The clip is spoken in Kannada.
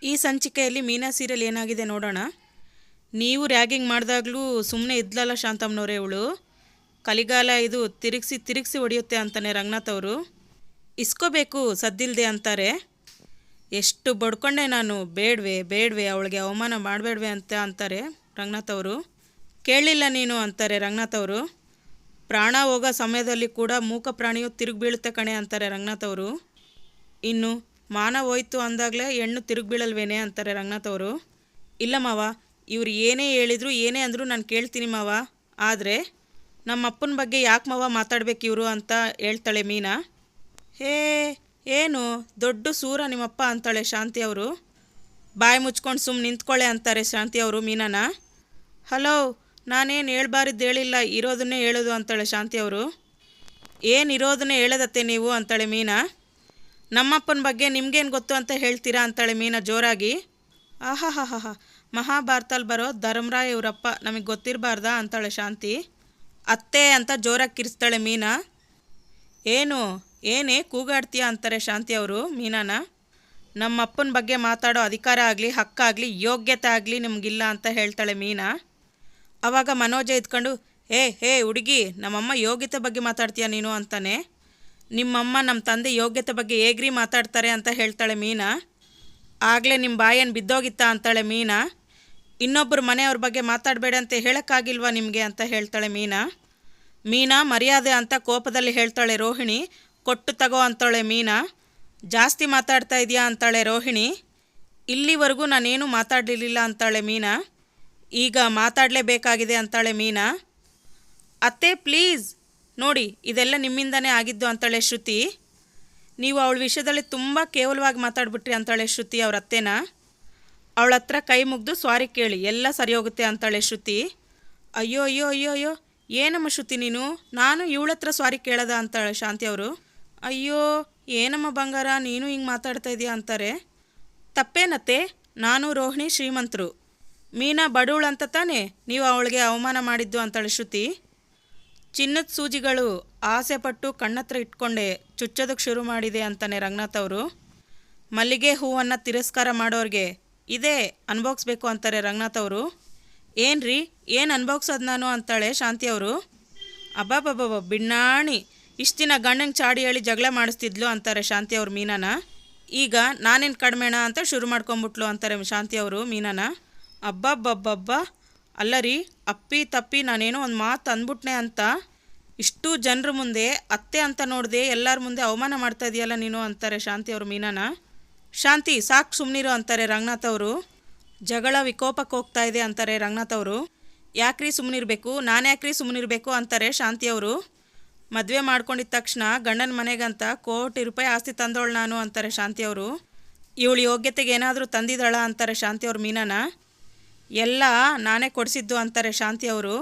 ಈ ಸಂಚಿಕೆಯಲ್ಲಿ ಮೀನಾ ಸೀರಿಯಲ್ ಏನಾಗಿದೆ ನೋಡೋಣ. ನೀವು ರ್ಯಾಗಿಂಗ್ ಮಾಡಿದಾಗಲೂ ಸುಮ್ಮನೆ ಇದ್ಲಲ್ಲ ಶಾಂತಮ್ಮನವರೇ, ಇವಳು ಕಲಿಗಾಲ ಇದು ತಿರುಗಿಸಿ ತಿರುಗಿಸಿ ಹೊಡೆಯುತ್ತೆ ಅಂತಾನೆ ರಂಗನಾಥ್ ಅವರು. ಇಸ್ಕೋಬೇಕು ಸದ್ದಿಲ್ದೆ ಅಂತಾರೆ. ಎಷ್ಟು ಬಡ್ಕೊಂಡೆ ನಾನು, ಬೇಡವೆ ಅವಳಿಗೆ ಅವಮಾನ ಮಾಡಬೇಡ್ವೆ ಅಂತಾರೆ ರಂಗನಾಥ್ ಅವರು. ಕೇಳಲಿಲ್ಲ ನೀನು ಅಂತಾರೆ ರಂಗನಾಥ್ ಅವರು. ಪ್ರಾಣ ಹೋಗೋ ಸಮಯದಲ್ಲಿ ಕೂಡ ಮೂಕ ಪ್ರಾಣಿಯು ತಿರುಗಿ ಬೀಳುತ್ತೆ ಕಣೆ ಅಂತಾರೆ ರಂಗನಾಥ್ ಅವರು. ಇನ್ನು ಮಾನ ಹೋಯ್ತು ಅಂದಾಗಲೇ ಹೆಣ್ಣು ತಿರುಗಿ ಬೀಳಲ್ವೇನೆ ಅಂತಾರೆ ರಂಗನಾಥ್ ಅವರು. ಇಲ್ಲ ಮಾವ, ಇವ್ರು ಏನೇ ಹೇಳಿದ್ರು ಏನೇ ಅಂದರೂ ನಾನು ಕೇಳ್ತೀನಿ ಮಾವ, ಆದರೆ ನಮ್ಮ ಅಪ್ಪನ ಬಗ್ಗೆ ಯಾಕೆ ಮಾವ ಮಾತಾಡ್ಬೇಕು ಇವರು ಅಂತ ಹೇಳ್ತಾಳೆ ಮೀನಾ. ಹೇ ಏನು ದೊಡ್ಡ ಸೂರ ನಿಮ್ಮಪ್ಪ ಅಂತಾಳೆ ಶಾಂತಿ ಅವರು. ಬಾಯಿ ಮುಚ್ಕೊಂಡು ಸುಮ್ಮನೆ ನಿಂತ್ಕೊಳ್ಳೆ ಅಂತಾರೆ ಶಾಂತಿ ಅವರು ಮೀನಾನ. ಹಲೋ, ನಾನೇನು ಹೇಳ್ಬಾರಿದ್ದು ಹೇಳಿಲ್ಲ, ಇರೋದನ್ನೇ ಹೇಳೋದು ಅಂತಾಳೆ ಶಾಂತಿ ಅವರು. ಏನು ಇರೋದನ್ನೇ ಹೇಳೋದತ್ತೆ ನೀವು ಅಂತಾಳೆ ಮೀನಾ. ನಮ್ಮಪ್ಪನ ಬಗ್ಗೆ ನಿಮ್ಗೇನು ಗೊತ್ತು ಅಂತ ಹೇಳ್ತೀರಾ ಅಂತಾಳೆ ಮೀನಾ ಜೋರಾಗಿ. ಆಹಾ ಮಹಾಭಾರತಲ್ಲಿ ಬರೋ ಧರ್ಮರಾಯ ಇವರಪ್ಪ, ನಮಗೆ ಗೊತ್ತಿರಬಾರ್ದಾ ಅಂತಾಳೆ ಶಾಂತಿ. ಅತ್ತೆ ಅಂತ ಜೋರಾಗಿ ಕಿರಿಸ್ತಾಳೆ ಮೀನಾ. ಏನೇ ಕೂಗಾಡ್ತೀಯ ಅಂತಾರೆ ಶಾಂತಿ ಅವರು ಮೀನಾನ. ನಮ್ಮ ಅಪ್ಪನ ಬಗ್ಗೆ ಮಾತಾಡೋ ಅಧಿಕಾರ ಆಗಲಿ ಹಕ್ಕಾಗಲಿ ಯೋಗ್ಯತೆ ಆಗಲಿ ನಿಮಗಿಲ್ಲ ಅಂತ ಹೇಳ್ತಾಳೆ ಮೀನಾ. ಆವಾಗ ಮನೋಜ ಇದ್ಕೊಂಡು ಹೇ ಹುಡುಗಿ, ನಮ್ಮಮ್ಮ ಯೋಗ್ಯತೆ ಬಗ್ಗೆ ಮಾತಾಡ್ತೀಯ ನೀನು ಅಂತಾನೆ. ನಿಮ್ಮಮ್ಮ ನಮ್ಮ ತಂದೆ ಯೋಗ್ಯತೆ ಬಗ್ಗೆ ಹೇಗ್ರಿ ಮಾತಾಡ್ತಾರೆ ಅಂತ ಹೇಳ್ತಾಳೆ ಮೀನಾ. ಆಗಲೇ ನಿಮ್ಮ ಬಾಯೇನು ಬಿದ್ದೋಗಿತ್ತಾ ಅಂತಾಳೆ ಮೀನಾ. ಇನ್ನೊಬ್ಬರು ಮನೆಯವ್ರ ಬಗ್ಗೆ ಮಾತಾಡಬೇಡ ಅಂತ ಹೇಳೋಕ್ಕಾಗಿಲ್ವಾ ನಿಮಗೆ ಅಂತ ಹೇಳ್ತಾಳೆ ಮೀನಾ ಮರ್ಯಾದೆ ಅಂತ ಕೋಪದಲ್ಲಿ ಹೇಳ್ತಾಳೆ ರೋಹಿಣಿ. ಕೊಟ್ಟು ತಗೋ ಅಂತಾಳೆ ಮೀನಾ. ಜಾಸ್ತಿ ಮಾತಾಡ್ತಾ ಇದೆಯಾ ಅಂತಾಳೆ ರೋಹಿಣಿ. ಇಲ್ಲಿವರೆಗೂ ನಾನೇನು ಮಾತಾಡಲಿಲ್ಲ ಅಂತಾಳೆ ಮೀನಾ. ಈಗ ಮಾತಾಡಲೇಬೇಕಾಗಿದೆ ಅಂತಾಳೆ ಮೀನಾ. ಅತ್ತೆ ಪ್ಲೀಸ್ ನೋಡಿ, ಇದೆಲ್ಲ ನಿಮ್ಮಿಂದನೇ ಆಗಿದ್ದು ಅಂತಾಳೆ ಶ್ರುತಿ. ನೀವು ಅವಳ ವಿಷಯದಲ್ಲಿ ತುಂಬ ಕೇವಲವಾಗಿ ಮಾತಾಡ್ಬಿಟ್ರಿ ಅಂತಾಳೆ ಶ್ರುತಿ ಅವ್ರ ಅತ್ತೆನ. ಅವಳ ಹತ್ರ ಕೈ ಮುಗಿದು ಸ್ವಾರಿ ಕೇಳಿ, ಎಲ್ಲ ಸರಿ ಹೋಗುತ್ತೆ ಅಂತಾಳೆ ಶ್ರುತಿ. ಅಯ್ಯೋ ಏನಮ್ಮ ಶ್ರುತಿ ನೀನು, ನಾನು ಇವಳ ಹತ್ರ ಸ್ವಾರಿ ಕೇಳದ ಅಂತಾಳೆ ಶಾಂತಿ ಅವರು. ಅಯ್ಯೋ ಏನಮ್ಮ ಬಂಗಾರ, ನೀನು ಹಿಂಗೆ ಮಾತಾಡ್ತಾ ಇದೆಯಾ ಅಂತಾರೆ. ತಪ್ಪೇನತ್ತೆ, ನಾನು ರೋಹಿಣಿ ಶ್ರೀಮಂತರು, ಮೀನಾ ಬಡವಳು ಅಂತ ತಾನೇ ನೀವು ಅವಳಿಗೆ ಅವಮಾನ ಮಾಡಿದ್ದು ಅಂತಾಳೆ ಶ್ರುತಿ. ಚಿನ್ನದ ಸೂಜಿಗಳು ಆಸೆ ಪಟ್ಟು ಕಣ್ಣತ್ರ ಇಟ್ಕೊಂಡೆ ಚುಚ್ಚೋದಕ್ಕೆ ಶುರು ಮಾಡಿದೆ ಅಂತಾನೆ ರಂಗನಾಥ್ ಅವರು. ಮಲ್ಲಿಗೆ ಹೂವನ್ನು ತಿರಸ್ಕಾರ ಮಾಡೋರಿಗೆ ಇದೇ ಅನುಭವಿಸ್ಬೇಕು ಅಂತಾರೆ ರಂಗನಾಥ್ ಅವರು. ಏನ್ರಿ ಏನು ಅನುಭವಿಸೋದು ನಾನು ಅಂತಾಳೆ ಶಾಂತಿ ಅವರು. ಅಬ್ಬಬ್ಬಬ್ಬ ಬಿಣ್ಣಾಣಿ, ಇಷ್ಟು ದಿನ ಗಂಡಂಗೆ ಚಾಡಿ ಹೇಳಿ ಜಗಳ ಮಾಡಿಸ್ತಿದ್ಲು ಅಂತಾರೆ ಶಾಂತಿ ಅವರು ಮೀನಾನ. ಈಗ ನಾನೇನು ಕಡಿಮೆಣ ಅಂತ ಶುರು ಮಾಡ್ಕೊಂಬಿಟ್ಲು ಅಂತಾರೆ ಶಾಂತಿ ಅವರು ಮೀನಾನ. ಅಬ್ಬಬ್ಬಬ್ಬಬ್ಬ, ಅಲ್ಲ ರೀ, ಅಪ್ಪಿ ತಪ್ಪಿ ನಾನೇನೋ ಒಂದು ಮಾತು ಅಂದ್ಬಿಟ್ನೆ ಅಂತ ಇಷ್ಟು ಜನರ ಮುಂದೆ ಅತ್ತೆ ಅಂತ ನೋಡಿದೆ ಎಲ್ಲರ ಮುಂದೆ ಅವಮಾನ ಮಾಡ್ತಾ ಇದೆಯಲ್ಲ ನೀನು ಅಂತಾರೆ ಶಾಂತಿ ಅವರು ಮೀನಾನ. ಶಾಂತಿ ಸಾಕು ಸುಮ್ಮನಿರು ಅಂತಾರೆ ರಂಗನಾಥ್ ಅವರು. ಜಗಳ ವಿಕೋಪಕ್ಕೆ ಹೋಗ್ತಾ ಇದೆ ಅಂತಾರೆ ರಂಗನಾಥ್ ಅವರು. ಯಾಕ್ರಿ ಸುಮ್ಮನಿರಬೇಕು, ನಾನು ಯಾಕ್ರಿ ಸುಮ್ಮನಿರಬೇಕು ಅಂತಾರೆ ಶಾಂತಿ ಅವರು. ಮದುವೆ ಮಾಡ್ಕೊಂಡಿದ್ದ ತಕ್ಷಣ ಗಂಡನ ಮನೆಗಂತ ಕೋಟಿ ರೂಪಾಯಿ ಆಸ್ತಿ ತಂದೋಳು ನಾನು ಅಂತಾರೆ ಶಾಂತಿ ಅವರು. ಇವಳು ಯೋಗ್ಯತೆಗೆ ಏನಾದರೂ ತಂದಿದ್ದಾಳ ಅಂತಾರೆ ಶಾಂತಿ ಅವರು ಮೀನಾನ. ಎಲ್ಲ ನಾನೇ ಕೊಡಿಸಿದ್ದು ಅಂತಾರೆ ಶಾಂತಿ ಅವರು.